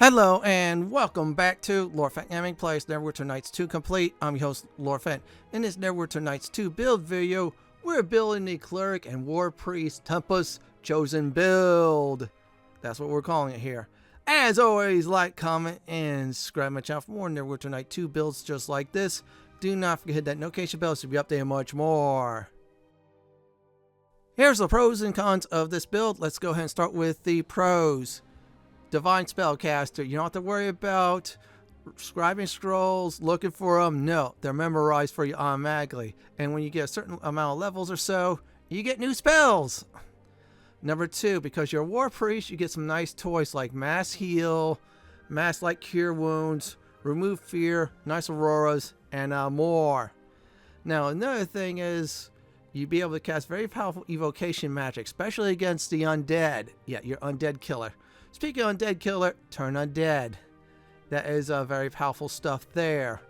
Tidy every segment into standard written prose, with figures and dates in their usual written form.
Hello and welcome back to Lord Fenton Gaming Plays Neverwinter Nights 2 Complete. I'm your host, Lord Fenton. In this Neverwinter Nights 2 build video, we're building the Cleric and Warpriest Tempus Chosen build. That's what we're calling it here. As always, like, comment, and subscribe my channel for more Neverwinter Night 2 builds just like this. Do not forget to hit that notification bell to be updated much more. Here's the pros and cons of this build. Let's go ahead and start with the pros. Divine Spellcaster, you don't have to worry about scribing scrolls, looking for them. No, they're memorized for you automatically. And when you get a certain amount of levels or so, you get new spells. Number 2, because you're a Warpriest, you get some nice toys like Mass Heal, Mass Light Cure Wounds, Remove Fear, Nice Auroras, and more. Now, another thing is, you'll be able to cast very powerful evocation magic, especially against the undead. Yeah, your undead killer. Speaking of undead killer, turn undead. That is very powerful stuff there.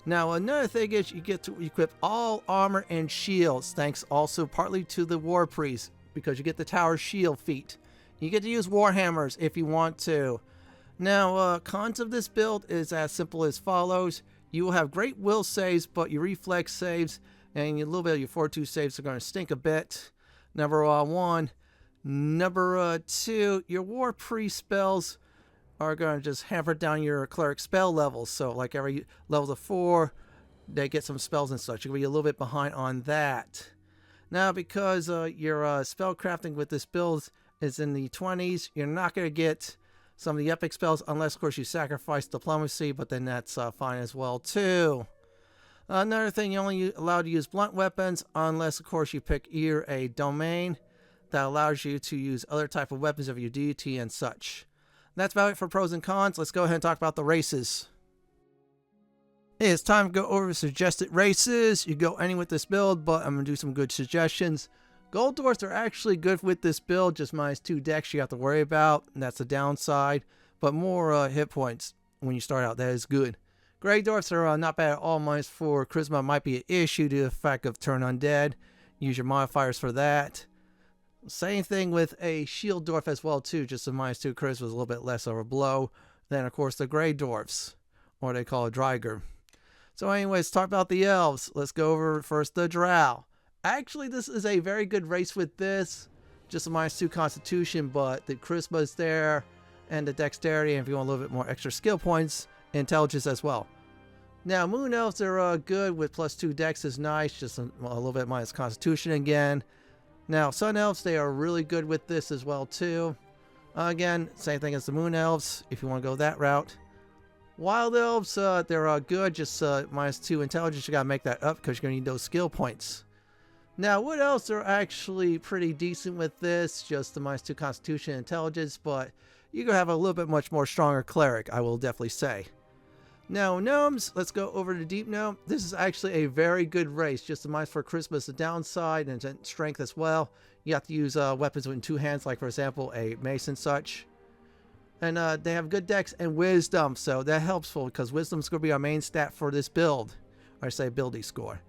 Now another thing is you get to equip all armor and shields, thanks also partly to the Warpriest, because you get the tower shield feat. You get to use warhammers if you want to. Now cons of this build is as simple as follows. You will have great will saves, but your reflex saves and a little bit of your fortitude saves are going to stink a bit. Number 1. Number 2, your Warpriest spells are going to just hamper down your cleric spell levels. So like every level of 4, they get some spells and such. You'll be a little bit behind on that. Now because your spell crafting with this build is in the 20s, you're not going to get some of the epic spells unless of course you sacrifice diplomacy, but then that's fine as well too. Another thing, you're only allowed to use blunt weapons unless of course you pick either a domain that allows you to use other type of weapons of your deity and such. That's about it for pros and cons. Let's go ahead and talk about the races. It's time to go over the suggested races. You go any with this build, but I'm going to do some good suggestions. Gold Dwarfs are actually good with this build, just -2 decks you have to worry about, and that's the downside, but more hit points when you start out. That is good. Grey Dwarfs are not bad at all. -4 charisma might be an issue due to the fact of turn undead. Use your modifiers for that. Same thing with a shield dwarf as well too, just a -2 charisma was a little bit less of a blow than of course the gray dwarfs, or they call it Dryger. So anyways, talk about the elves. Let's go over first the drow. Actually this is a very good race with this, just a -2 constitution, but the charisma is there and the dexterity, and if you want a little bit more extra skill points, intelligence as well. Now moon elves are good with +2 dex is nice, just a little bit minus constitution again. Now, Sun Elves, they are really good with this as well, too. Again, same thing as the Moon Elves, if you want to go that route. Wild Elves, they're good, just -2 intelligence. You got to make that up because you're going to need those skill points. Now, Wood Elves are actually pretty decent with this, just the -2 constitution and intelligence, but you're going to have a little bit much more stronger cleric, I will definitely say. Now, gnomes, let's go over to Deep Gnome. This is actually a very good race. Just the minus for charisma is the downside, and strength as well. You have to use weapons with 2 hands, like for example, a mace and such. And they have good dex and wisdom, so that helps because wisdom's going to be our main stat for this build. Or I say ability score.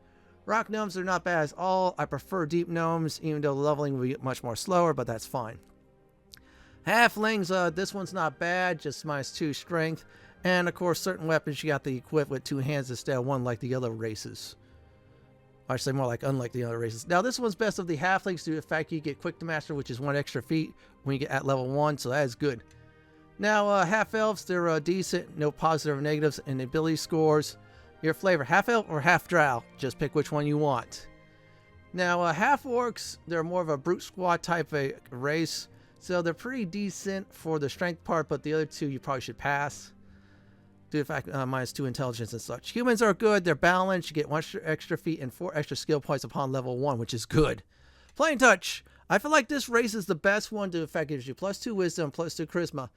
Rock gnomes are not bad at all. I prefer deep gnomes, even though the leveling will be much more slower, but that's fine. Halflings, this one's not bad, just -2 strength. And of course, certain weapons you got to equip with 2 hands instead of 1 like the other races. Or I should say more like unlike the other races. Now this one's best of the halflings due to the fact you get quick to master, which is 1 extra feat when you get at level 1, so that is good. Now half elves, they're decent, no positive or negatives in the ability scores. Your flavor, half elf or half drow, just pick which one you want. Now half orcs, they're more of a brute squad type of race, so they're pretty decent for the strength part, but the other 2 you probably should pass. Due to the fact -2 intelligence and such. Humans are good, they're balanced, you get 1 extra feat and 4 extra skill points upon level 1, which is good. Plain touch, I feel like this race is the best one due to the fact it gives you +2 wisdom, +2 charisma.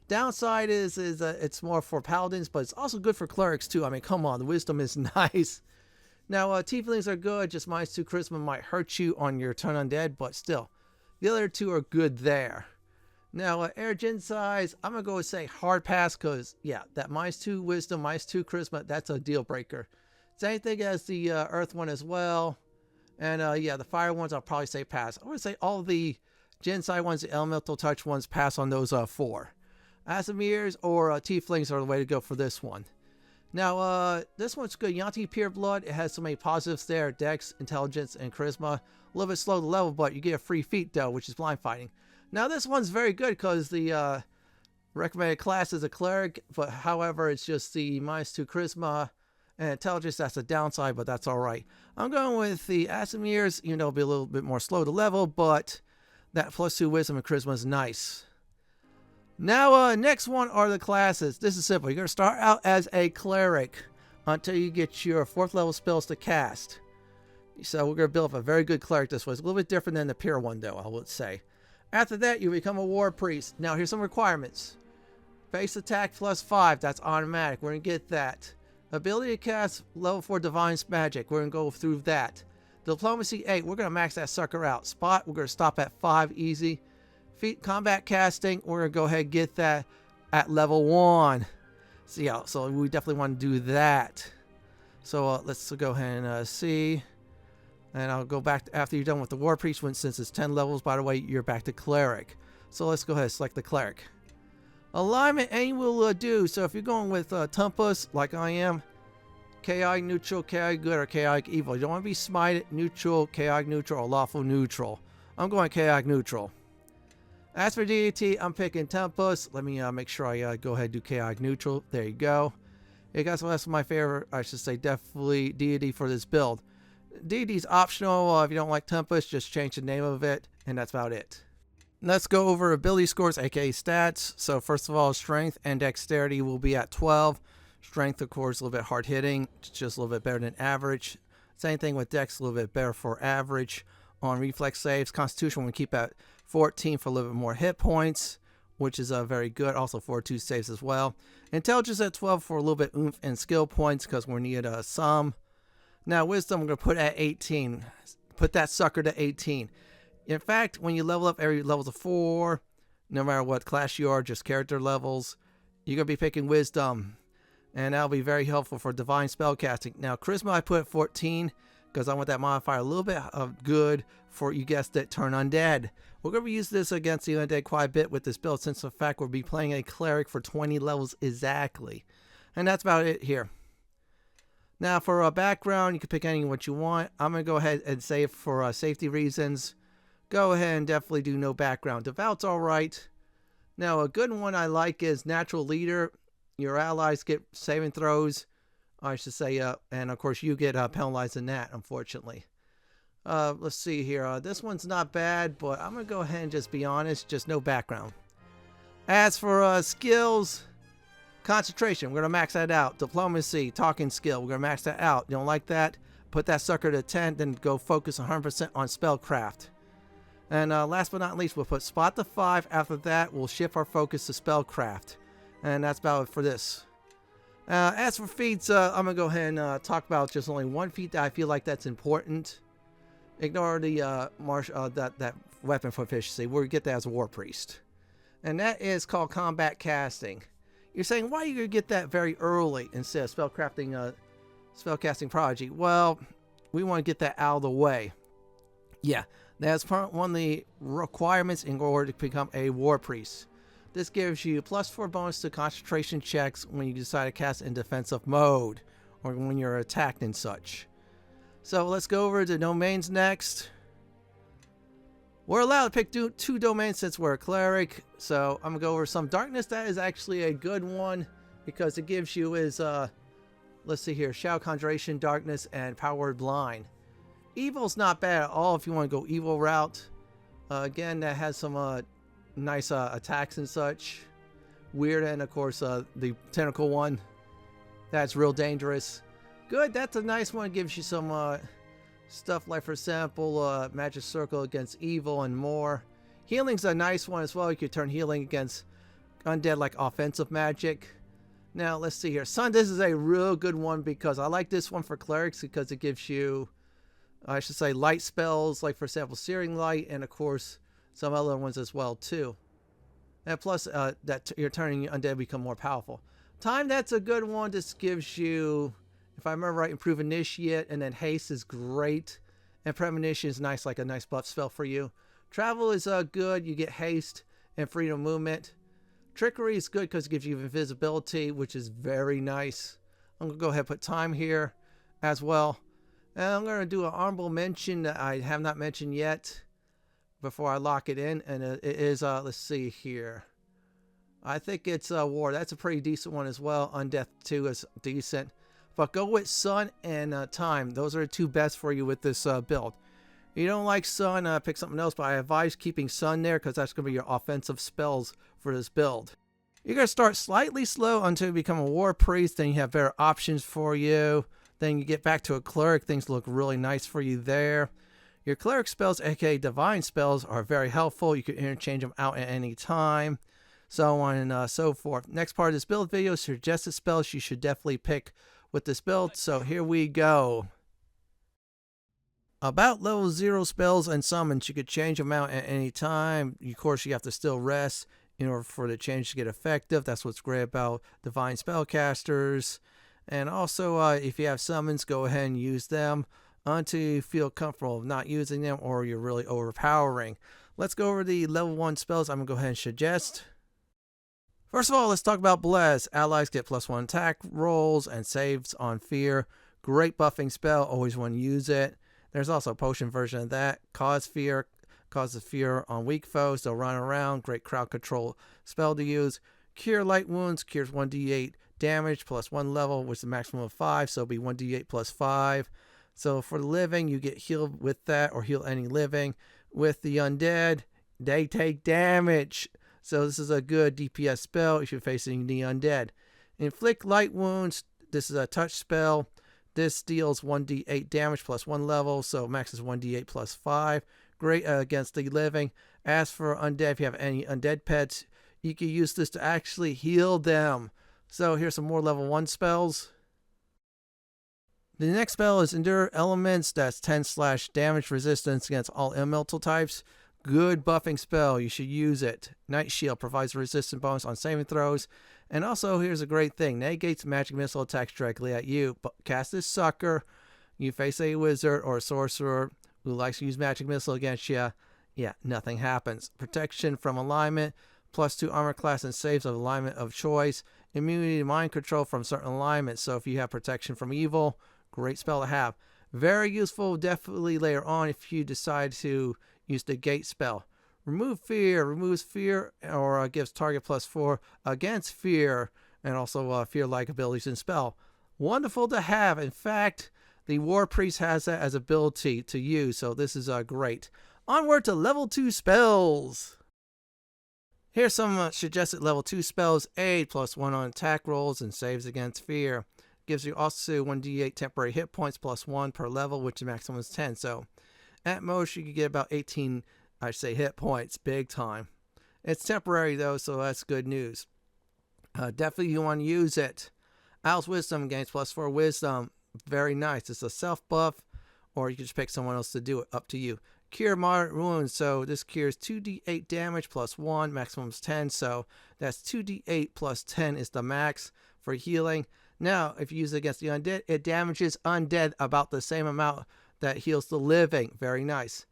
Downside is it's more for paladins, but it's also good for clerics too. I mean, come on, the wisdom is nice. Now tieflings are good, just -2 charisma might hurt you on your turn undead, but still, the other 2 are good there. Now, air gen size, I'm going to go and say hard pass because, yeah, that -2 wisdom, -2 charisma, that's a deal breaker. Same thing as the earth one as well. And, yeah, the fire ones, I'll probably say pass. I would say all the gen size ones, the elemental touch ones, pass on those 4. Asimirs or Tieflings are the way to go for this one. Now, this one's good. Yanti Pure Blood. It has so many positives there. Dex, Intelligence, and Charisma. A little bit slow to level, but you get a free feat, though, which is Blind Fighting. Now, this one's very good because the recommended class is a Cleric, but however, it's just the -2 Charisma and Intelligence. That's a downside, but that's alright. I'm going with the Asimirs, even though it'll be a little bit more slow to level, but that +2 Wisdom and Charisma is nice. Now, next one are the classes. This is simple. You're going to start out as a Cleric until you get your 4th level spells to cast. So we're going to build up a very good Cleric this way. It's a little bit different than the pure one, though, I would say. After that, you become a Warpriest. Now, here's some requirements. Base attack +5. That's automatic. We're going to get that. Ability to cast level 4 Divine Magic. We're going to go through that. Diplomacy 8. We're going to max that sucker out. Spot, we're going to stop at 5 easy. Feat combat casting, we're going to go ahead and get that at level 1. So yeah, so we definitely want to do that. So let's go ahead and see. And I'll go back to, after you're done with the Warpriest, since it's 10 levels, by the way, you're back to Cleric. So let's go ahead and select the Cleric. Alignment, any will do. So if you're going with Tempus, like I am, chaotic neutral, chaotic good, or chaotic evil. You don't want to be smited, neutral, chaotic neutral, or lawful neutral. I'm going chaotic neutral. As for Deity, I'm picking Tempus. Let me make sure I go ahead and do chaotic neutral. There you go. Hey guys, well, that's my favorite, I should say, definitely Deity for this build. Deity's optional. If you don't like Tempus, just change the name of it, and that's about it. Let's go over ability scores, aka stats. So first of all, strength and dexterity will be at 12. Strength, of course, a little bit hard hitting, just a little bit better than average. Same thing with dex, a little bit better for average. On reflex saves, constitution we keep at 14 for a little bit more hit points, which is very good. Also 4-2 saves as well. Intelligence at 12 for a little bit oomph and skill points because we're needed some. Now wisdom we're going to put at 18. Put that sucker to 18. In fact, when you level up every level to 4, no matter what class you are, just character levels, you're going to be picking wisdom. And that'll be very helpful for divine spellcasting. Now charisma I put at 14. Because I want that modifier a little bit of good for, you guessed it, turn undead. We're going to use this against the undead quite a bit with this build, since in fact we'll be playing a Cleric for 20 levels exactly. And that's about it here. Now for a background, you can pick any what you want. I'm going to go ahead and say for safety reasons, go ahead and definitely do no background. Devout's alright. Now a good one I like is Natural Leader. Your allies get saving throws. I should say, and of course you get penalized in that, unfortunately. Let's see here. This one's not bad, but I'm going to go ahead and just be honest, just no background. As for skills, concentration, we're going to max that out. Diplomacy, talking skill, we're going to max that out. You don't like that? Put that sucker to 10, then go focus 100% on spellcraft. And last but not least, we'll put spot to 5. After that, we'll shift our focus to spellcraft. And that's about it for this. As for feats, I'm going to go ahead and talk about just only one feat that I feel like that's important. Ignore the that weapon proficiency. We'll get that as a Warpriest. And that is called combat casting. You're saying, why are you going to get that very early instead of spellcasting prodigy? Well, we want to get that out of the way. Yeah, that's one of the requirements in order to become a Warpriest. This gives you +4 bonus to concentration checks when you decide to cast in defensive mode, or when you're attacked and such. So let's go over to domains next. We're allowed to pick 2 domains since we're a Cleric, so I'm going to go over some darkness. That is actually a good one, because it gives you is, let's see here, Shadow Conjuration, Darkness, and Power Blind. Evil's not bad at all if you want to go evil route. Again, that has some nice attacks and such. Weird, and of course the tentacle one, that's real dangerous. Good, that's a nice one. It gives you some stuff like, for example, magic circle against evil and more. Healing's a nice one as well. You could turn healing against undead like offensive magic. Now let's see here, Sun, this is a real good one because I like this one for Clerics because it gives you, I should say, light spells like, for example, Searing Light, and of course some other ones as well too. And plus that you're turning undead become more powerful. Time, that's a good one. This gives you, if I remember right, Improve Initiate, and then Haste is great. And Premonition is nice, like a nice buff spell for you. Travel is good. You get Haste and Freedom of Movement. Trickery is good because it gives you invisibility, which is very nice. I'm going to go ahead and put time here as well. And I'm going to do an honorable mention that I have not mentioned yet before I lock it in. And it is, let's see here. I think it's War. That's a pretty decent one as well. Undeath 2 is decent. But go with Sun and Time. Those are the two best for you with this build. If you don't like Sun, pick something else. But I advise keeping Sun there because that's going to be your offensive spells for this build. You're going to start slightly slow until you become a Warpriest. Then you have better options for you. Then you get back to a Cleric. Things look really nice for you there. Your Cleric spells, aka Divine spells, are very helpful. You can interchange them out at any time. So on and so forth. Next part of this build video, suggested spells you should definitely pick with this build. So here we go. About level 0 spells and summons, you could change them out at any time. Of course, you have to still rest in order for the change to get effective. That's what's great about divine spellcasters. And also, if you have summons, go ahead and use them until you feel comfortable not using them or you're really overpowering. Let's go over the level 1 spells I'm going to go ahead and suggest. First of all, let's talk about Bless. Allies get +1 attack rolls and saves on fear. Great buffing spell. Always want to use it. There's also a potion version of that. Causes fear on weak foes. They'll run around. Great crowd control spell to use. Cure light wounds. Cures 1d8 damage +1 level, which is a maximum of 5. So it'll be 1d8 +5. So for the living, you get healed with that or heal any living. With the undead, they take damage. So this is a good DPS spell if you're facing the undead. Inflict light wounds. This is a touch spell. This deals 1d8 damage +1 level, so max is 1d8 +5. Great against the living. As for undead, if you have any undead pets, you can use this to actually heal them. So here's some more level 1 spells. The next spell is Endure Elements. That's 10/ damage resistance against all elemental types. Good buffing spell. You should use it. Night Shield provides a resistance bonus on saving throws. And also, here's a great thing. Negates magic missile attacks directly at you. But cast this sucker. You face a wizard or a sorcerer who likes to use magic missile against you. Yeah, nothing happens. Protection from alignment. +2 armor class and saves of alignment of choice. Immunity to mind control from certain alignments. So if you have protection from evil, great spell to have. Very useful definitely later on if you decide to use the gate spell. Remove fear. Removes fear or gives target +4 against fear. And also fear-like abilities and spell. Wonderful to have. In fact, the Warpriest has that as ability to use. So this is great. Onward to level 2 spells. Here's some suggested level 2 spells. Aid +1 on attack rolls and saves against fear. Gives you also 1d8 temporary hit points +1 per level, which the maximum is 10. So at most, you could get about 18, hit points. Big time. It's temporary, though, so that's good news. Definitely you want to use it. Owl's Wisdom gains +4 Wisdom. Very nice. It's a self-buff, or you can just pick someone else to do it. Up to you. Cure Moderate Wounds. So this cures 2d8 damage +1. Maximum is 10, so that's 2d8 +10 is the max for healing. Now, if you use it against the undead, it damages undead about the same amount that heals the living. Very nice.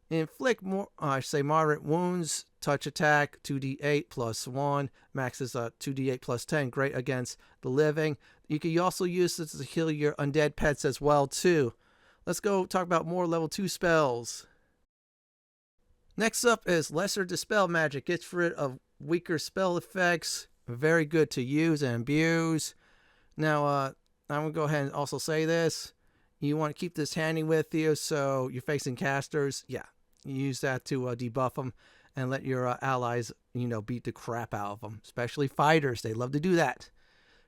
Inflict moderate wounds. Touch attack 2d8 +1. Max is 2d8 +10. Great against the living. You can also use this to heal your undead pets as well too. Let's go talk about more level 2 spells. Next up is Lesser Dispel Magic. Gets rid of weaker spell effects. Very good to use and abuse. Now, I'm going to go ahead and also say this. You want to keep this handy with you, so you're facing casters. Yeah, you use that to debuff them and let your allies, beat the crap out of them. Especially fighters. They love to do that.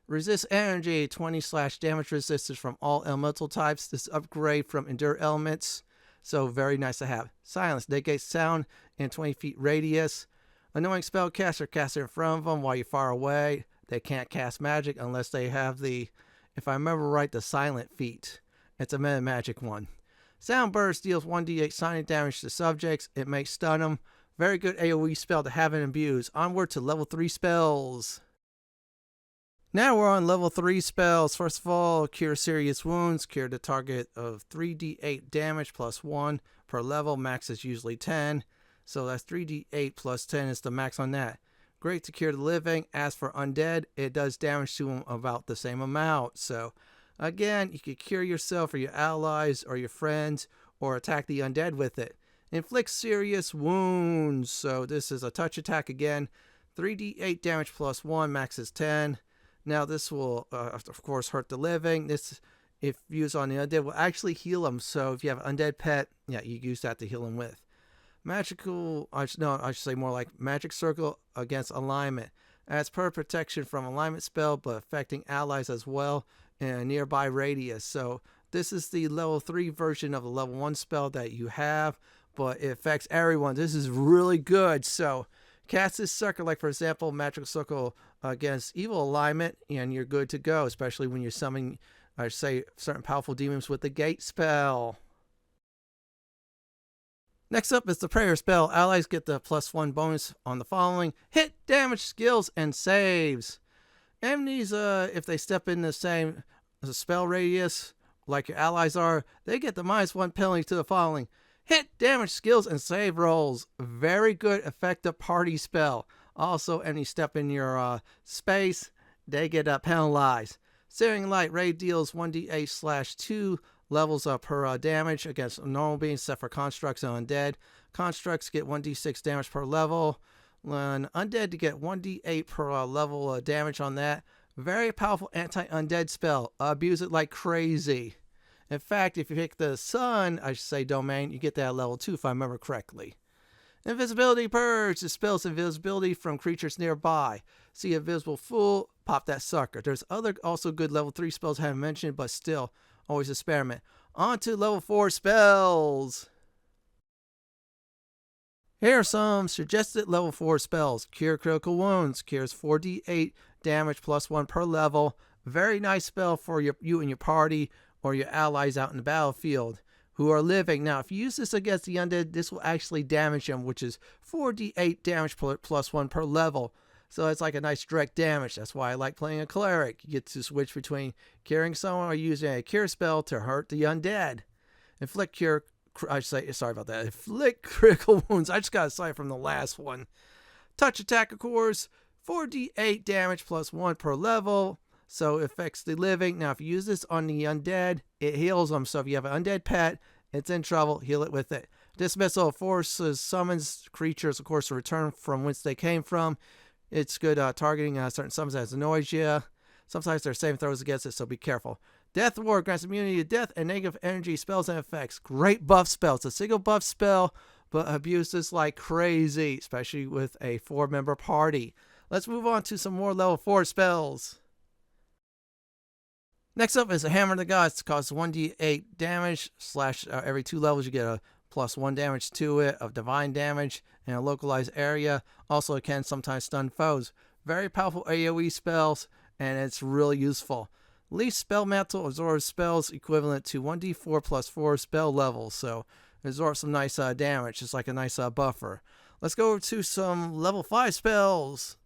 Resist Energy. 20/ damage resistance from all elemental types. This upgrade from Endure Elements. So very nice to have. Silence. Negates sound in 20 feet radius. Annoying spellcaster. Cast it in front of them while you're far away. They can't cast magic unless they have the, if I remember right, the silent feat. It's a meta magic one. Sound Burst deals 1d8 silent damage to subjects. It may stun them. Very good AoE spell to have and abuse. Onward to level 3 spells. Now we're on level 3 spells. First of all, Cure Serious Wounds. Cure the target of 3d8 damage +1 per level. Max is usually 10. So that's 3d8 +10 is the max on that. Great to cure the living. As for undead, it does damage to them about the same amount. So again, you could cure yourself or your allies or your friends or attack the undead with it. Inflict serious wounds. So this is a touch attack again. 3d8 damage plus 1, max is 10. Now this will, of course, hurt the living. This, if used on the undead, will actually heal them. So if you have an undead pet, yeah, you use that to heal them with. Magical, I should say more like magic circle against alignment. Adds per protection from alignment spell, but affecting allies as well in a nearby radius. So this is the level 3 version of the level 1 spell that you have, but it affects everyone. This is really good. So cast this sucker, like for example, magical circle against evil alignment, and you're good to go, especially when you're summoning, I should say, certain powerful demons with the gate spell. Next up is the prayer spell. Allies get the +1 bonus on the following: hit, damage, skills, and saves. Enemies, if they step in the same spell radius like your allies are, they get the -1 penalty to the following: hit, damage, skills, and save rolls. Very good effective party spell. Also, any step in your space, they get penalized. Searing Light Ray deals 1d8/2 levels per damage against normal beings, except for constructs and undead. Constructs get 1d6 damage per level. And undead to get 1d8 per level damage on that. Very powerful anti-undead spell. Abuse it like crazy. In fact, if you pick the sun, I should say domain, you get that at level 2 if I remember correctly. Invisibility Purge dispels invisibility from creatures nearby. See a visible fool, pop that sucker. There's other also good level 3 spells I haven't mentioned, but still, always experiment. On to level 4 spells. Here are some suggested level 4 spells. Cure critical wounds. Cures 4d8 damage +1 per level. Very nice spell for you and your party or your allies out in the battlefield who are living. Now, if you use this against the undead, this will actually damage them, which is 4d8 damage +1 per level. So it's like a nice direct damage. That's why I like playing a cleric. You get to switch between curing someone or using a cure spell to hurt the undead. Inflict critical wounds. I just got a sight from the last one. Touch attack, of course. 4d8 damage +1 per level. So it affects the living. Now, if you use this on the undead, it heals them. So if you have an undead pet, it's in trouble, heal it with it. Dismissal forces summons creatures, of course, to return from whence they came from. It's good targeting certain summons that annoys you. Sometimes there are saving throws against it, so be careful. Death Ward grants immunity to death and negative energy spells and effects. Great buff spell. It's a single buff spell, but abuse this like crazy, especially with a 4-member party. Let's move on to some more level 4 spells. Next up is a Hammer of the Gods. It causes 1d8 damage / every 2 levels you get a +1 damage to it of divine damage in a localized area. Also, it can sometimes stun foes. Very powerful AoE spells, and it's really useful. Leaf Spell Mantle absorbs spells equivalent to 1d4 +4 spell levels, so it absorbs some nice damage. It's like a nice buffer. Let's go over to some level 5 spells.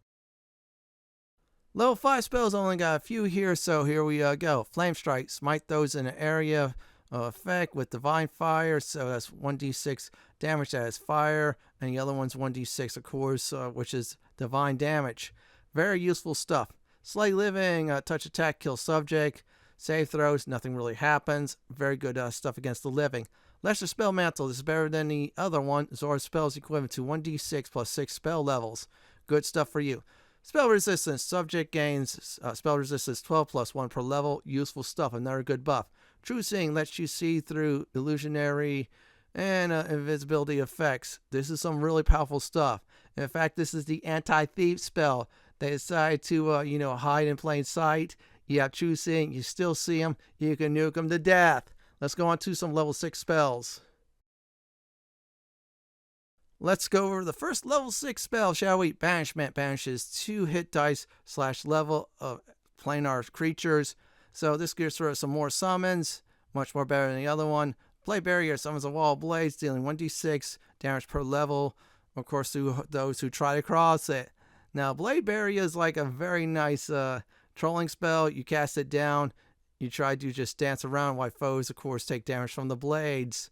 Level 5 spells only got a few here, so here we go. Flame Strike, smite those in an area effect with Divine Fire, so that's 1d6 damage that is fire, and the other one's 1d6, of course, which is divine damage. Very useful stuff. Slay Living, touch attack, kill subject, save throws, nothing really happens. Very good stuff against the living. Lesser Spell Mantle, this is better than the other one. Absorb spells equivalent to 1d6 +6 spell levels. Good stuff for you. Spell Resistance, subject gains spell resistance 12 +1 per level. Useful stuff, another good buff. True Seeing lets you see through illusionary and invisibility effects. This is some really powerful stuff. In fact, this is the anti-thief spell. They decide to, hide in plain sight. You have True Seeing, you still see them, you can nuke them to death. Let's go on to some level 6 spells. Let's go over the first level 6 spell, shall we? Banishment banishes 2 hit dice / level of planar creatures. So this gives her some more summons, much more better than the other one. Blade Barrier summons a wall of blades, dealing 1d6 damage per level, of course, to those who try to cross it. Now, Blade Barrier is like a very nice trolling spell. You cast it down, you try to just dance around while foes, of course, take damage from the blades.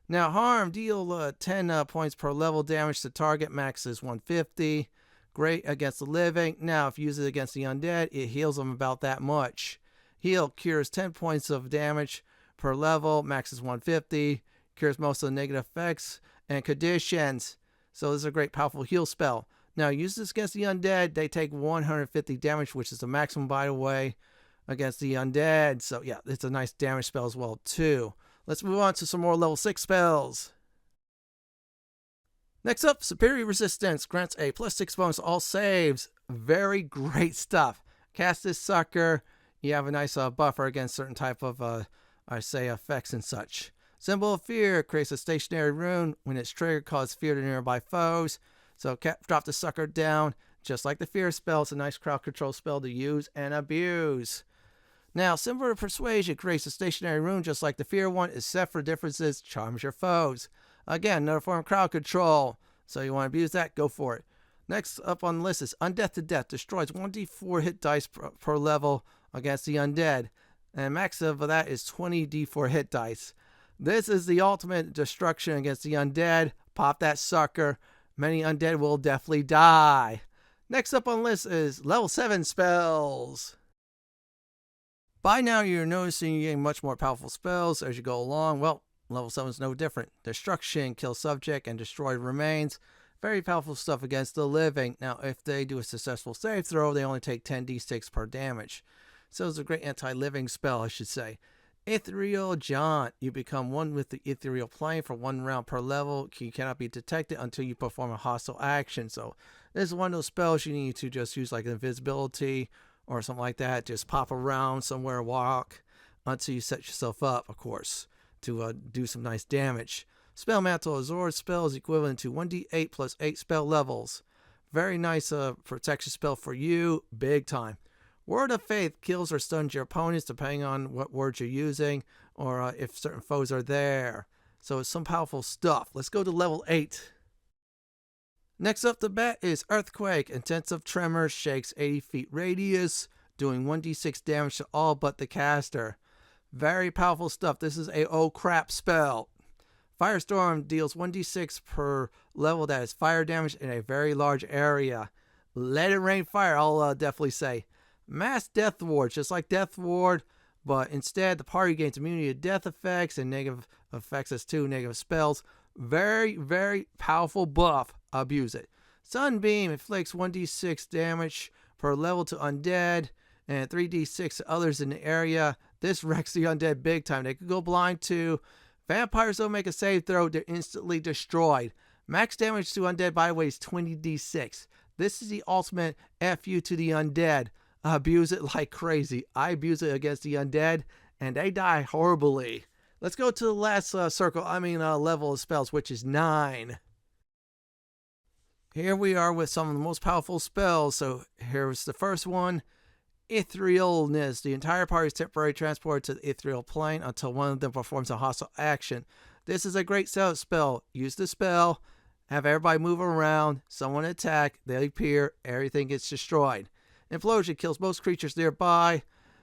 Now, Harm, deal 10 points per level damage to target, max is 150. Of Great against the living. Now, if you use it against the undead, it heals them about that much. Heal cures 10 points of damage per level. Max is 150. Cures most of the negative effects and conditions. So this is a great powerful heal spell. Now, use this against the undead. They take 150 damage, which is the maximum, by the way, against the undead. So yeah, it's a nice damage spell as well, too. Let's move on to some more level 6 spells. Next up, Superior Resistance grants a +6 bonus to all saves. Very great stuff. Cast this sucker. You have a nice buffer against certain type of, effects and such. Symbol of Fear creates a stationary rune. When it's triggered, causes fear to nearby foes. So drop the sucker down. Just like the Fear spell, it's a nice crowd control spell to use and abuse. Now, Symbol of Persuasion creates a stationary rune just like the Fear one, except for differences, charms your foes. Again, another form of crowd control. So you want to abuse that? Go for it. Next up on the list is Undeath to Death. Destroys 1d4 hit dice per level against the undead. And max of that is 20 d4 hit dice. This is the ultimate destruction against the undead. Pop that sucker. Many undead will definitely die. Next up on the list is level 7 spells. By now you're noticing you're getting much more powerful spells as you go along. Well, level 7 is no different. Destruction, kill subject, and destroy remains. Very powerful stuff against the living. Now, if they do a successful save throw, they only take 10d6 per damage. So it's a great anti-living spell, I should say. Ethereal Jaunt. You become one with the ethereal plane for 1 round per level. You cannot be detected until you perform a hostile action. So this is one of those spells you need to just use like invisibility or something like that. Just pop around somewhere, walk until you set yourself up, of course, to do some nice damage. Spell Mantle Azor spell is equivalent to 1d8 plus 8 spell levels. Very nice protection spell for you, big time. Word of Faith kills or stuns your opponents depending on what words you're using or if certain foes are there. So it's some powerful stuff. Let's go to level 8. Next up the bat is Earthquake. Intensive tremor shakes 80 feet radius, doing 1d6 damage to all but the caster. Very powerful stuff. This is a oh crap spell. Firestorm deals 1d6 per level that is fire damage in a very large area. Let it rain fire, I'll definitely say. Mass Death Ward, just like Death Ward, but instead the party gains immunity to death effects and negative effects as 2 negative spells. Very, very powerful buff. Abuse it. Sunbeam inflicts 1d6 damage per level to undead and 3d6 to others in the area. This wrecks the undead big time. They could go blind too. Vampires don't make a save throw, they're instantly destroyed. Max damage to undead, by the way, is 20d6. This is the ultimate FU to the undead. Abuse it like crazy. I abuse it against the undead, and they die horribly. Let's go to the last level of spells, which is 9. Here we are with some of the most powerful spells. So here's the first one. Etherealness. The entire party is temporarily transported to the ethereal plane until one of them performs a hostile action. This is a great setup spell. Use the spell, have everybody move around, someone attack, they appear, everything gets destroyed. Implosion kills most creatures nearby.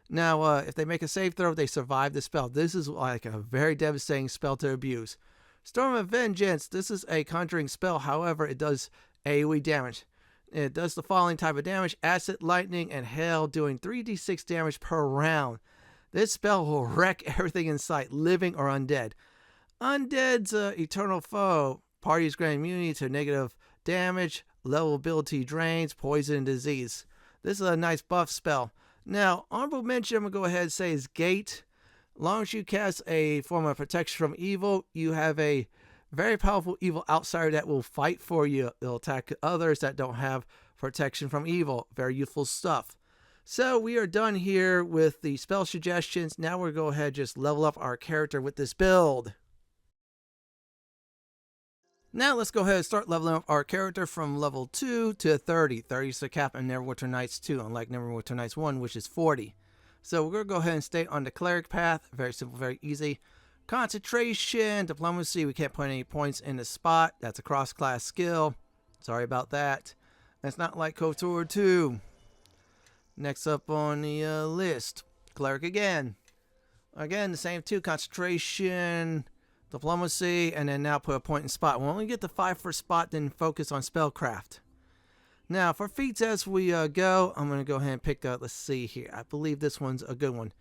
Now, if they make a save throw, they survive the spell. This is like a very devastating spell to abuse. Storm of Vengeance. This is a conjuring spell. However, it does AoE damage. It does the following type of damage: acid, lightning, and hail, doing 3d6 damage per round. This spell will wreck everything in sight, living or undead. Undead's eternal foe. Parties grant immunity to negative damage, level ability drains, poison, and disease. This is a nice buff spell. Now, honorable mention, I'm going to go ahead and say is Gate. As long as you cast a form of protection from evil, you have a very powerful evil outsider that will fight for you. They'll attack others that don't have protection from evil. Very useful stuff. So we are done here with the spell suggestions. Now we'll go ahead and just level up our character with this build. Now let's go ahead and start leveling up our character from level 2 to 30. 30 is the cap in Neverwinter Nights 2, unlike Neverwinter Nights 1, which is 40. So we're going to go ahead and stay on the cleric path. Very simple, very easy. Concentration, diplomacy, we can't put any points in the spot. That's a cross-class skill. Sorry about that. That's not like KOTOR 2. Next up on the list, cleric again. Again, the same 2, concentration, diplomacy, and then now put a point in spot. We'll only get the 5 for spot, then focus on spellcraft. Now, for feats as we go, I'm going to go ahead and pick, let's see here. I believe this one's a good one.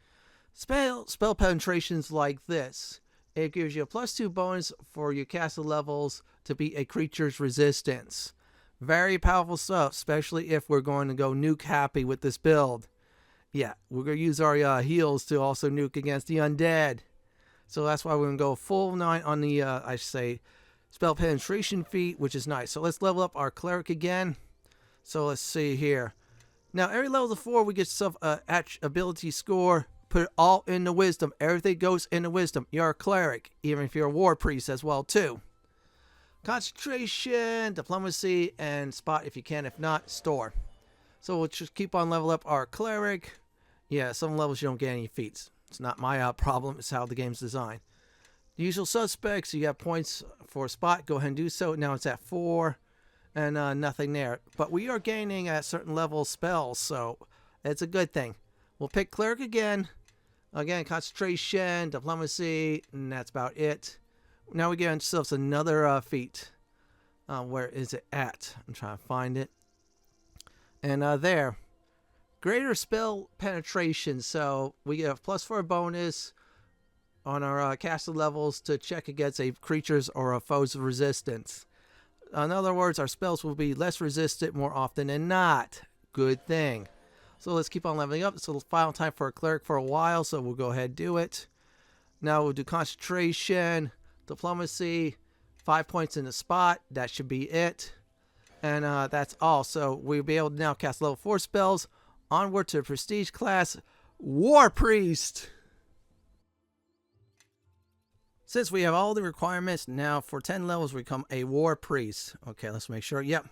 Spell penetrations like this. It gives you a +2 bonus for your caster levels to beat a creature's resistance. Very powerful stuff, especially if we're going to go nuke happy with this build. Yeah, we're going to use our heals to also nuke against the undead. So that's why we're going to go full 9 on the, I should say, spell penetration feat, which is nice. So let's level up our cleric again. So let's see here. Now, every level of 4, we get some ability score. Put it all into wisdom. Everything goes into wisdom. You're a cleric, even if you're a warpriest as well, too. Concentration, diplomacy, and spot if you can. If not, store. So we'll just keep on level up our cleric. Yeah, some levels you don't get any feats. It's not my problem. It's how the game's designed. The usual suspects, you got points for spot. Go ahead and do so. Now it's at 4. And nothing there. But we are gaining at certain level spells, so it's a good thing. We'll pick cleric again. Again, concentration, diplomacy, and that's about it. Now we get ourselves another feat. Where is it at? I'm trying to find it. And there. Greater spell penetration. So we get a +4 bonus on our caster levels to check against a creature's or a foe's resistance. In other words, our spells will be less resistant more often than not. Good thing. So let's keep on leveling up. It's the final time for a cleric for a while, so we'll go ahead and do it. Now we'll do concentration, diplomacy, 5 points in the spot. That should be it. And that's all. So we'll be able to now cast level 4 spells. Onward to prestige class, Warpriest. Since we have all the requirements, now for 10 levels we become a Warpriest. Okay, let's make sure. Yep,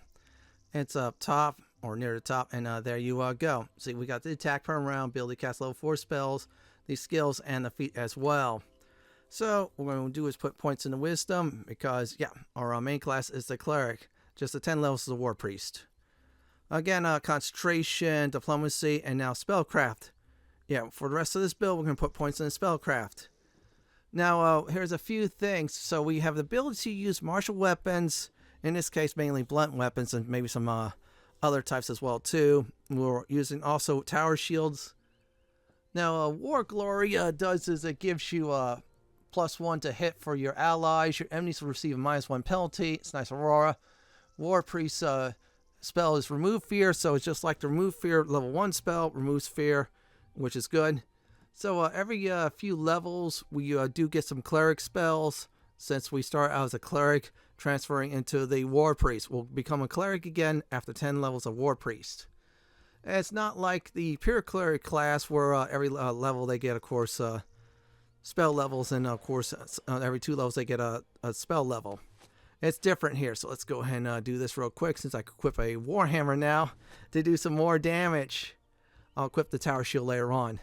it's up top or near the top, and there you go. See, we got the attack per round, ability to cast level 4 spells, these skills, and the feat as well. So what we're going to do is put points into wisdom because, yeah, our main class is the cleric. Just the 10 levels is the Warpriest. Again, concentration, diplomacy, and now spellcraft. Yeah, for the rest of this build, we're going to put points in spellcraft. Now, here's a few things. So we have the ability to use martial weapons, in this case mainly blunt weapons and maybe some other types as well too. We're using also tower shields. Now, War Glory does is it gives you a +1 to hit for your allies. Your enemies will receive a -1 penalty. It's nice Aurora. Warpriest spell is Remove Fear, so it's just like the Remove Fear level 1 spell, removes fear, which is good. So every few levels, we do get some cleric spells. Since we start out as a cleric, transferring into the Warpriest. We'll become a cleric again after 10 levels of Warpriest. And it's not like the pure cleric class where every level they get, of course, spell levels. And, of course, every 2 levels they get a spell level. It's different here. So let's go ahead and do this real quick since I can equip a Warhammer now to do some more damage. I'll equip the Tower Shield later on.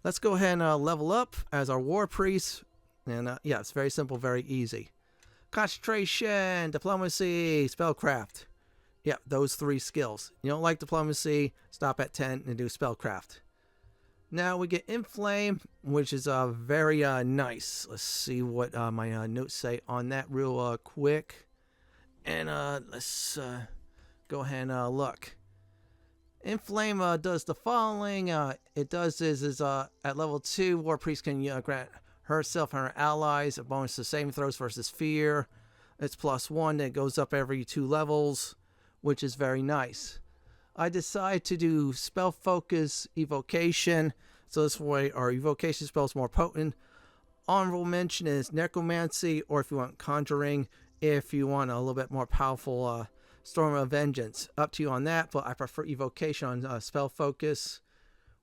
Let's go ahead and level up as our Warpriest. And yeah, it's very simple, very easy. Concentration, diplomacy, spellcraft. Yeah, those 3 skills. You don't like diplomacy, stop at 10 and do spellcraft. Now we get Inflame, which is very nice. Let's see what my notes say on that real quick. And let's go ahead and look. Inflame does the following. It does is at level 2, Warpriest can grant herself and her allies a bonus to saving throws versus fear. It's +1. It goes up every 2 levels, which is very nice. I decide to do spell focus evocation, so this way our evocation spell is more potent. Honorable mention is necromancy, or if you want conjuring, if you want a little bit more powerful Storm of Vengeance. Up to you on that, but I prefer evocation on spell focus,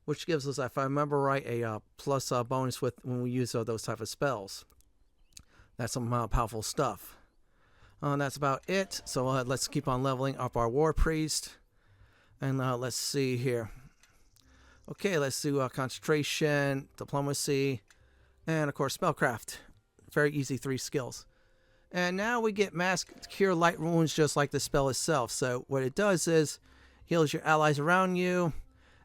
which gives us, if I remember right, a plus bonus with when we use those type of spells. That's some powerful stuff. That's about it. So let's keep on leveling up our Warpriest. And let's see here. Okay, let's do concentration, diplomacy, and of course spellcraft. Very easy 3 skills. And now we get Mask Cure Light Wounds just like the spell itself. So what it does is heals your allies around you.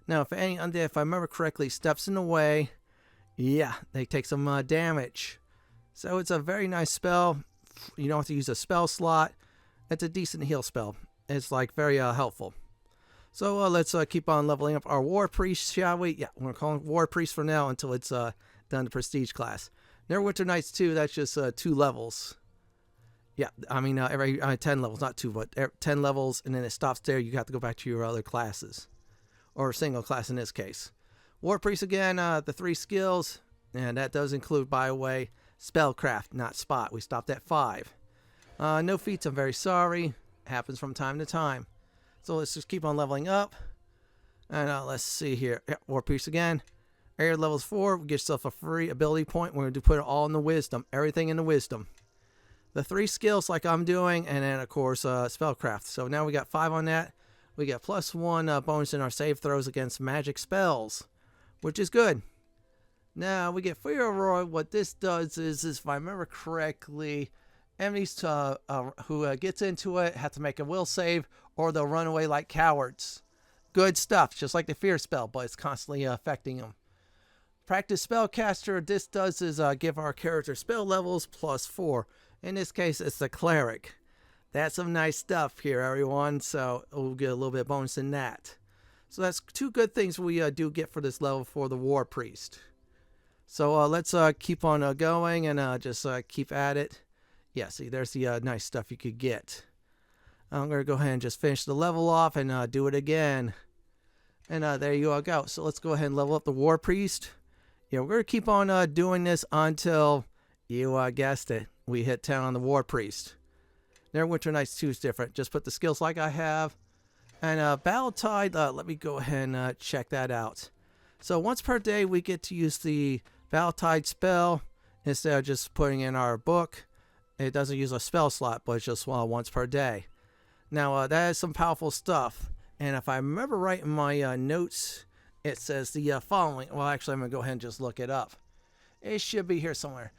Now if any undead, if I remember correctly, steps in the way, yeah, they take some damage. So it's a very nice spell. You don't have to use a spell slot. It's a decent heal spell. It's like very helpful. So let's keep on leveling up our Warpriest, shall we? Yeah, we're calling Warpriest for now until it's done to Prestige class. Neverwinter Knights 2, that's just 2 levels. Yeah, I mean every 10 levels, not 2, but 10 levels, and then it stops there. You have to go back to your other classes, or a single class in this case. Warpriest again, the 3 skills, and that does include, by the way, Spellcraft, not Spot. We stopped at 5. No feats, I'm very sorry. Happens from time to time. So let's just keep on leveling up. And let's see here. Yeah, Warpriest again. Area levels 4. We get yourself a free ability point. We're going to put it all in the Wisdom. Everything in the Wisdom. The 3 skills like I'm doing. And then, of course, Spellcraft. So now we got 5 on that. We got +1 bonus in our save throws against magic spells, which is good. Now we get Fear Aurora. What this does is if I remember correctly, enemies who gets into it have to make a will save, or they'll run away like cowards. Good stuff, just like the fear spell, but it's constantly affecting them. Practice Spellcaster, this does is give our character spell levels +4. In this case, it's the Cleric. That's some nice stuff here, everyone, so we'll get a little bit of bonus in that. So that's 2 good things we do get for this level for the Warpriest. So let's keep on going and just keep at it. Yeah, see, there's the nice stuff you could get. I'm going to go ahead and just finish the level off and do it again. And there you go. So let's go ahead and level up the Warpriest. Yeah, we're going to keep on doing this until, you guessed it, we hit 10 on the Warpriest. Neverwinter Nights 2 is different. Just put the skills like I have. And Battle Tide, let me go ahead and check that out. So once per day, we get to use the Battle Tide spell instead of just putting in our book. It doesn't use a spell slot, but it's just once per day. Now, that is some powerful stuff. And if I remember right in my notes, it says the following. Well, actually, I'm going to go ahead and just look it up. It should be here somewhere.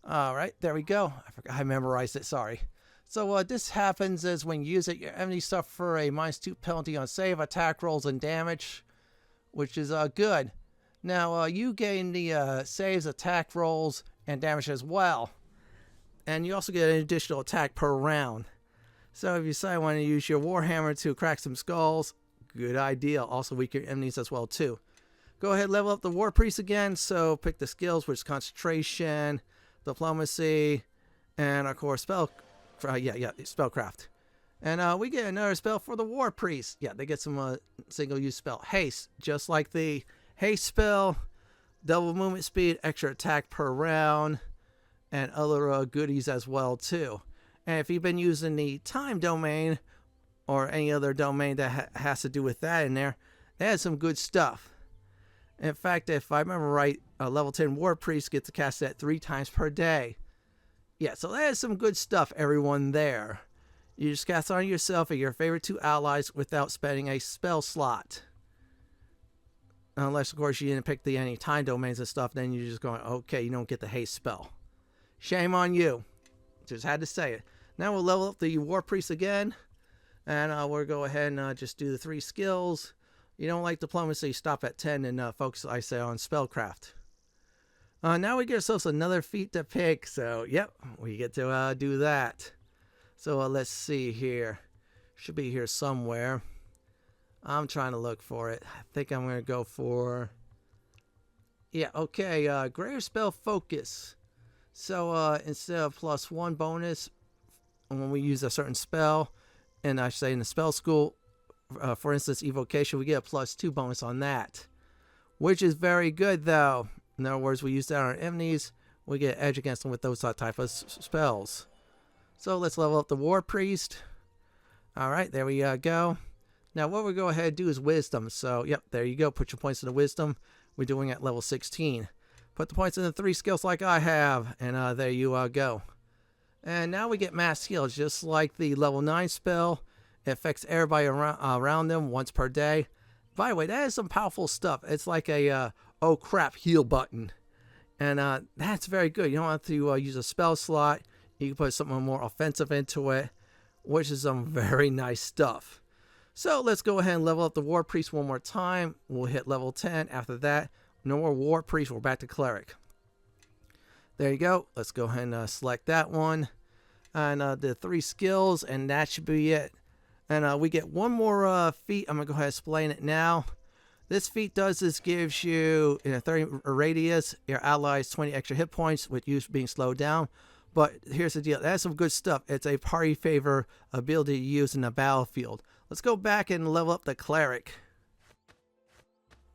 All right, there we go. I forgot I memorized it, sorry. So this happens is when you use it, your enemies suffer a -2 penalty on save, attack rolls, and damage, which is good. Now, you gain the saves, attack rolls, and damage as well. And you also get an additional attack per round. So if you decide you want to use your Warhammer to crack some skulls, good idea. Also weaken enemies as well too. Go ahead, level up the Warpriest again. So pick the skills, which is concentration, diplomacy, and of course spellcraft. And we get another spell for the Warpriest. Yeah, they get some single-use spell. Haste, just like the haste spell, double movement speed, extra attack per round, and other goodies as well too. And if you've been using the time domain or any other domain that has to do with that in there, that has some good stuff. In fact, if I remember right, a level 10 Warpriest gets to cast that 3 times per day. Yeah, so that is some good stuff, everyone there. You just cast on yourself and your favorite 2 allies without spending a spell slot. Unless, of course, you didn't pick any time domains and stuff, then you're just going, okay, you don't get the haste spell. Shame on you. Just had to say it. Now we'll level up the Warpriest again. And we'll go ahead and just do the 3 skills. You don't like diplomacy, stop at 10 and focus, I say, on spellcraft. Now we get ourselves another feat to pick. So, yep, we get to do that. So let's see here. Should be here somewhere. I'm trying to look for it. I think I'm going to go for... Yeah, okay, Greater Spell Focus. So instead of +1 bonus when we use a certain spell, and I say in the spell school, for instance, evocation, we get a +2 bonus on that, which is very good though. In other words, we use that on our enemies, we get edge against them with those type of spells. So let's level up the Warpriest. Alright, there we go. Now what we'll go ahead and do is Wisdom. So, yep, there you go. Put your points in the Wisdom. We're doing at level 16. Put the points in the 3 skills like I have. And there you go. And now we get Mass Heal. Just like the level 9 spell. It affects everybody around them once per day. By the way, that is some powerful stuff. It's like a, oh crap, heal button. And that's very good. You don't have to use a spell slot. You can put something more offensive into it. Which is some very nice stuff. So let's go ahead and level up the Warpriest one more time. We'll hit level 10. After that, no more Warpriest. We're back to Cleric. There you go. Let's go ahead and select that one. And the 3 skills, and that should be it. And we get one more feat. I'm going to go ahead and explain it now. This feat does is gives you, in a 30 radius, your allies 20 extra hit points with you being slowed down. But here's the deal. That's some good stuff. It's a party favor ability to use in the battlefield. Let's go back and level up the Cleric.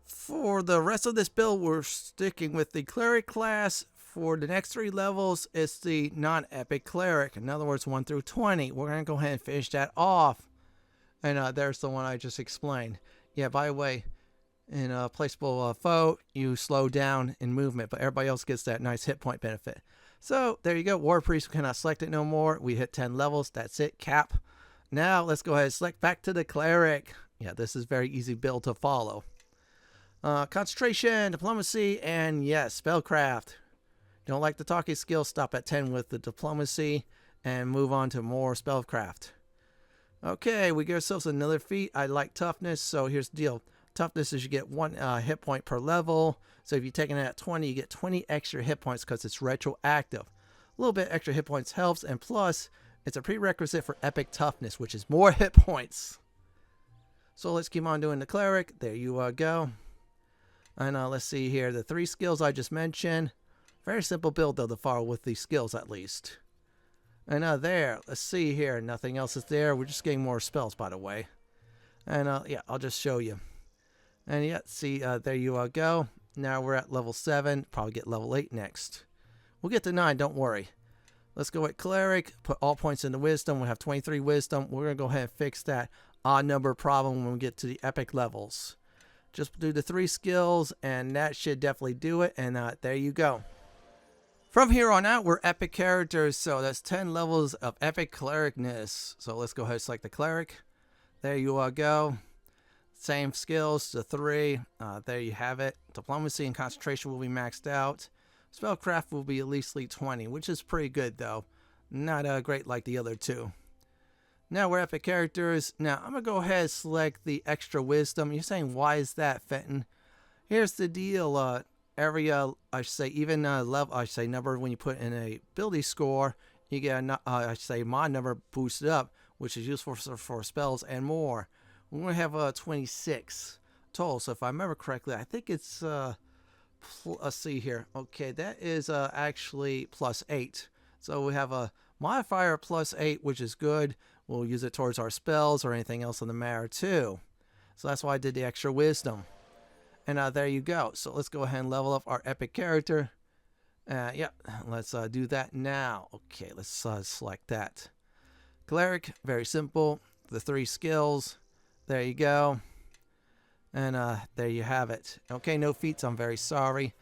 For the rest of this build, we're sticking with the Cleric class. For the next 3 levels, it's the non-epic Cleric. In other words, 1 through 20. We're going to go ahead and finish that off. And there's the one I just explained. Yeah, by the way, in a placeable foe, you slow down in movement, but everybody else gets that nice hit point benefit. So there you go. Warpriest, we cannot select it no more. We hit 10 levels. That's it. Cap. Now let's go ahead and select back to the Cleric. Yeah, this is very easy build to follow. Concentration, diplomacy, and yes, spellcraft. Don't like the talking skill, stop at 10 with the diplomacy and move on to more spellcraft. Okay, we give ourselves another feat. I like toughness, so here's the deal. Toughness is you get 1 hit point per level. So if you're taking it at 20, you get 20 extra hit points because it's retroactive. A little bit extra hit points helps, and plus, it's a prerequisite for epic toughness, which is more hit points. So let's keep on doing the Cleric. There you go. And let's see here. The 3 skills I just mentioned. Very simple build, though, to follow with these skills at least. And there. Let's see here. Nothing else is there. We're just getting more spells, by the way. And yeah, I'll just show you. And yeah, see, there you go. Now we're at level 7. Probably get level 8 next. We'll get to 9, don't worry. Let's go with Cleric. Put all points into Wisdom. We have 23 Wisdom. We're going to go ahead and fix that odd number problem when we get to the epic levels. Just do the 3 skills, and that should definitely do it. And there you go. From here on out, we're epic characters. So that's 10 levels of epic clericness. So let's go ahead and select the Cleric. There you go. Same skills, the 3. There you have it. Diplomacy and concentration will be maxed out. Spellcraft will be at least 20, which is pretty good though. Not great like the other 2. Now we're epic characters. Now I'm going to go ahead and select the extra wisdom. You're saying, why is that, Fenton? Here's the deal. Every, I should say, even level, I should say, number when you put in a ability score, you get a, I should say, mod number boosted up, which is useful for spells and more. We're going to have 26 total. So if I remember correctly, I think it's, let's see here. Okay, that is actually +8. So we have a modifier +8, which is good. We'll use it towards our spells or anything else on the matter too. So that's why I did the extra wisdom. And there you go. So let's go ahead and level up our epic character. Yeah, let's do that now. Okay, let's select that. Cleric, very simple. The 3 skills. There you go. And there you have it. Okay, no feats. I'm very sorry.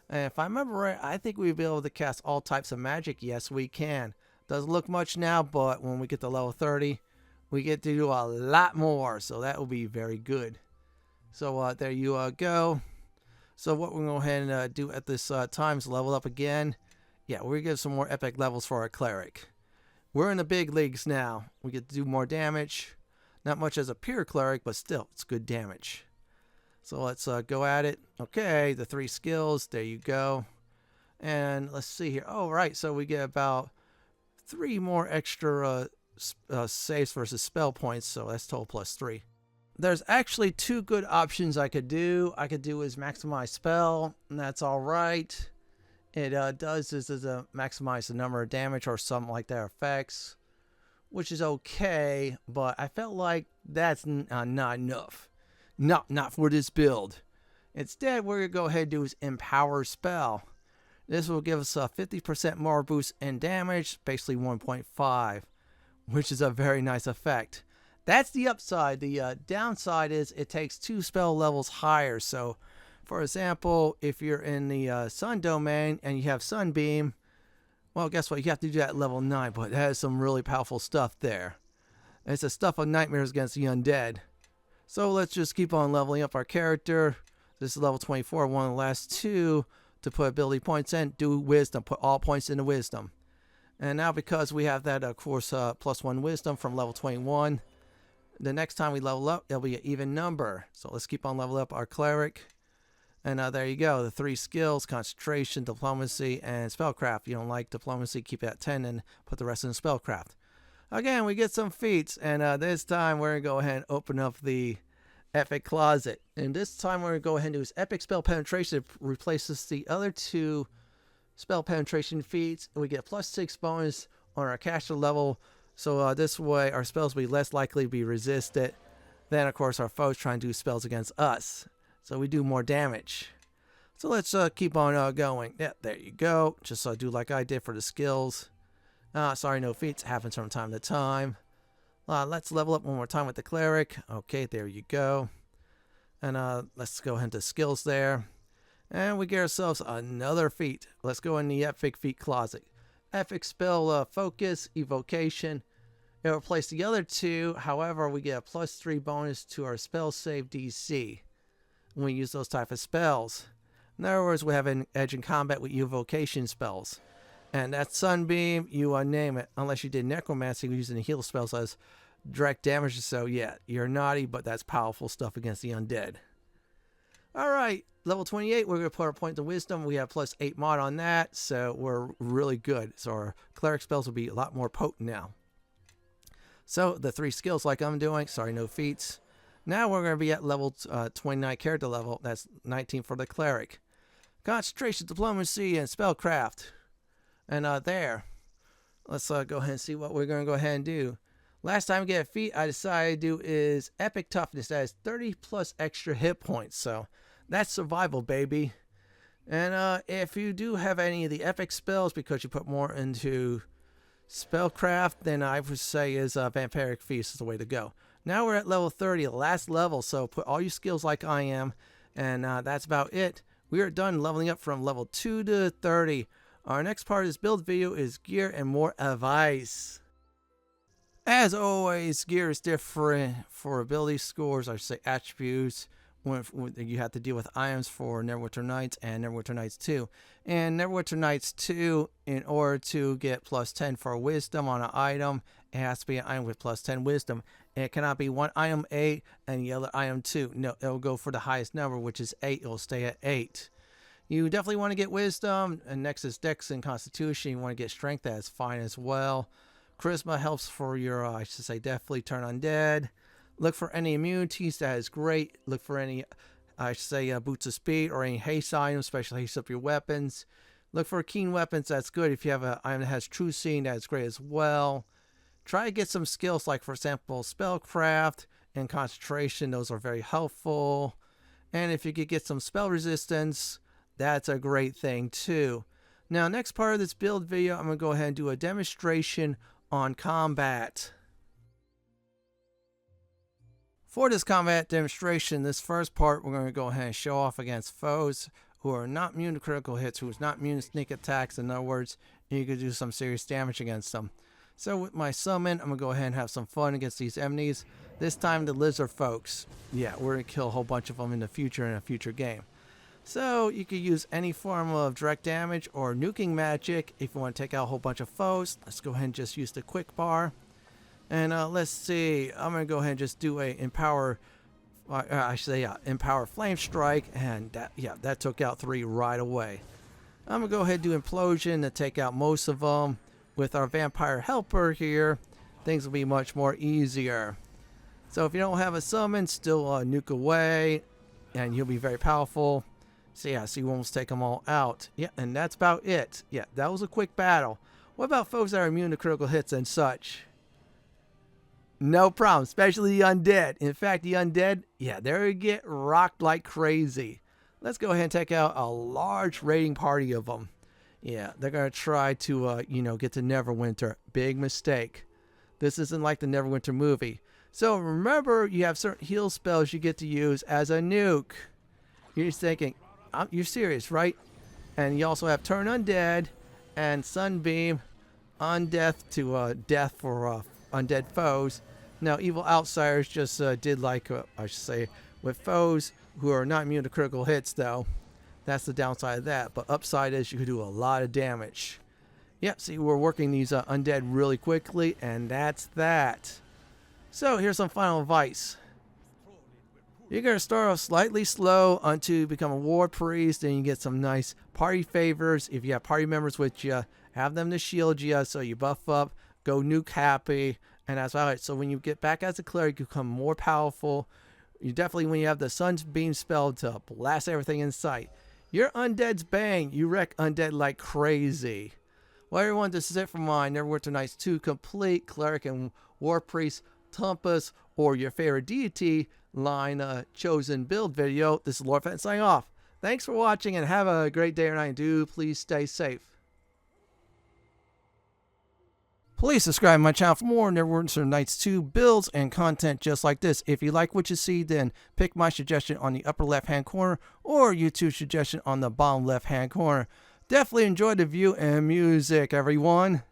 And if I remember right, I think we'll be able to cast all types of magic. Yes, we can. Doesn't look much now, but when we get to level 30, we get to do a lot more. So that will be very good. So there you go. So what we're going to go ahead and do at this time is level up again. Yeah, we're going to get some more epic levels for our Cleric. We're in the big leagues now. We get to do more damage. Not much as a pure Cleric, but still, it's good damage. So let's go at it. Okay, the 3 skills. There you go. And let's see here. Oh, right. So we get about 3 more extra saves versus spell points. So that's total +3. There's actually 2 good options I could do. I could do is maximize spell, and that's all right. It does is maximize the number of damage or something like that effects, which is okay, but I felt like that's not enough. Not for this build. Instead, what we're going to go ahead and do is Empower Spell. This will give us a 50% more boost in damage, basically 1.5, which is a very nice effect. That's the upside. The downside is it takes 2 spell levels higher. So, for example, if you're in the Sun domain and you have Sunbeam, well, guess what? You have to do that at level 9, but it has some really powerful stuff there. It's a stuff of nightmares against the undead. So let's just keep on leveling up our character. This is level 24, one of the last 2 to put ability points in. Do wisdom, put all points into wisdom. And now because we have that, of course, +1 wisdom from level 21, the next time we level up, it'll be an even number. So let's keep on leveling up our Cleric. And there you go, the 3 skills, concentration, diplomacy, and spellcraft. If you don't like diplomacy, keep it at 10 and put the rest in spellcraft. Again, we get some feats, and this time we're going to go ahead and open up the Epic Closet. And this time we're going to go ahead and do is Epic Spell Penetration. It replaces the other two spell penetration feats, and we get +6 bonus on our caster level. So this way our spells will be less likely to be resisted than, of course, our foes trying to do spells against us. So we do more damage. So let's keep on going. Yeah, there you go. Just do like I did for the skills. Sorry, no feats. Happens from time to time. Let's level up one more time with the Cleric. Okay, there you go. And let's go into skills there. And we get ourselves another feat. Let's go in the Epic Feat Closet. Epic Spell Focus, Evocation. It'll replace the other two. However, we get a +3 bonus to our spell save DC when we use those type of spells. In other words, we have an edge in combat with evocation spells. And that Sunbeam, you name it. Unless you did Necromancy using the heal spells as direct damage. So yeah, you're naughty, but that's powerful stuff against the undead. Alright, level 28, we're going to put our point of wisdom. We have +8 mod on that, so we're really good. So our cleric spells will be a lot more potent now. So the 3 skills like I'm doing, sorry, no feats. Now we're going to be at level 29 character level. That's 19 for the cleric. Concentration, diplomacy, and spellcraft. And there. Let's go ahead and see what we're going to go ahead and do. Last time we get a feat I decided to do is Epic Toughness. That is 30 plus extra hit points. So that's survival, baby. And if you do have any of the epic spells because you put more into spellcraft, then I would say is Vampiric Feast is the way to go. Now we're at level 30, the last level. So put all your skills like I am. And that's about it. We are done leveling up from level 2 to 30. Our next part of this build video is gear and more advice. As always, gear is different for ability scores, I should say attributes. When you have to deal with items for Neverwinter Nights and Neverwinter Nights 2. And Neverwinter Nights 2, in order to get +10 for wisdom on an item, it has to be an item with +10 wisdom. It cannot be one item 8 and the other item 2. No, it'll go for the highest number, which is 8. It'll stay at 8. You definitely want to get wisdom, and next is dex and constitution. You want to get strength, that's fine as well. Charisma helps for your, I should say, definitely turn undead. Look for any immunities, that is great. Look for any, I should say, boots of speed or any haste items, especially haste up your weapons. Look for keen weapons, that's good. If you have an item that has true seeing, that's great as well. Try to get some skills like, for example, spellcraft and concentration. Those are very helpful. And if you could get some spell resistance, that's a great thing too. Now, next part of this build video, I'm going to go ahead and do a demonstration on combat. For this combat demonstration, this first part, we're going to go ahead and show off against foes who are not immune to critical hits, who is not immune to sneak attacks. In other words, you could do some serious damage against them. So with my summon, I'm going to go ahead and have some fun against these enemies. This time, the lizard folks. Yeah, we're going to kill a whole bunch of them in the future in a future game. So you could use any form of direct damage or nuking magic if you want to take out a whole bunch of foes. Let's go ahead and just use the quick bar. And let's see, I'm going to go ahead and just do a empower, empower flame strike. And that took out 3 right away. I'm going to go ahead and do implosion to take out most of them. With our vampire helper here, things will be much more easier. So if you don't have a summon, still nuke away. And you'll be very powerful. So yeah, so you almost take them all out. Yeah, and that's about it. Yeah, that was a quick battle. What about folks that are immune to critical hits and such? No problem, especially the undead. In fact, the undead, yeah, they get rocked like crazy. Let's go ahead and take out a large raiding party of them. Yeah, they're going to try to, get to Neverwinter. Big mistake. This isn't like the Neverwinter movie. So remember, you have certain heal spells you get to use as a nuke. You're just thinking, you're serious, right? And you also have Turn Undead and Sunbeam, Undeath to death for undead foes. Now, Evil Outsiders just did like, I should say, with foes who are not immune to critical hits, though. That's the downside of that. But upside is you can do a lot of damage. Yep, see, we're working these undead really quickly, and that's that. So, here's some final advice. You're going to start off slightly slow until you become a Warpriest, and you get some nice party favors. If you have party members with you, have them to shield you so you buff up go nuke happy, and that's about it. So when you get back as a cleric, you become more powerful. You definitely, when you have the Sun's Beam spell to blast everything in sight. Your undead's bang. You wreck undead like crazy. Well, everyone, this is it for my Neverwinter Nights 2 complete Cleric and Warpriest Tempus, or your favorite deity line chosen build video. This is Lord Fenton signing off. Thanks for watching and have a great day or night. Do please stay safe. Please subscribe to my channel for more Neverwinter Nights 2 builds and content just like this. If you like what you see, then pick my suggestion on the upper left hand corner or YouTube suggestion on the bottom left hand corner. Definitely enjoy the view and music, everyone.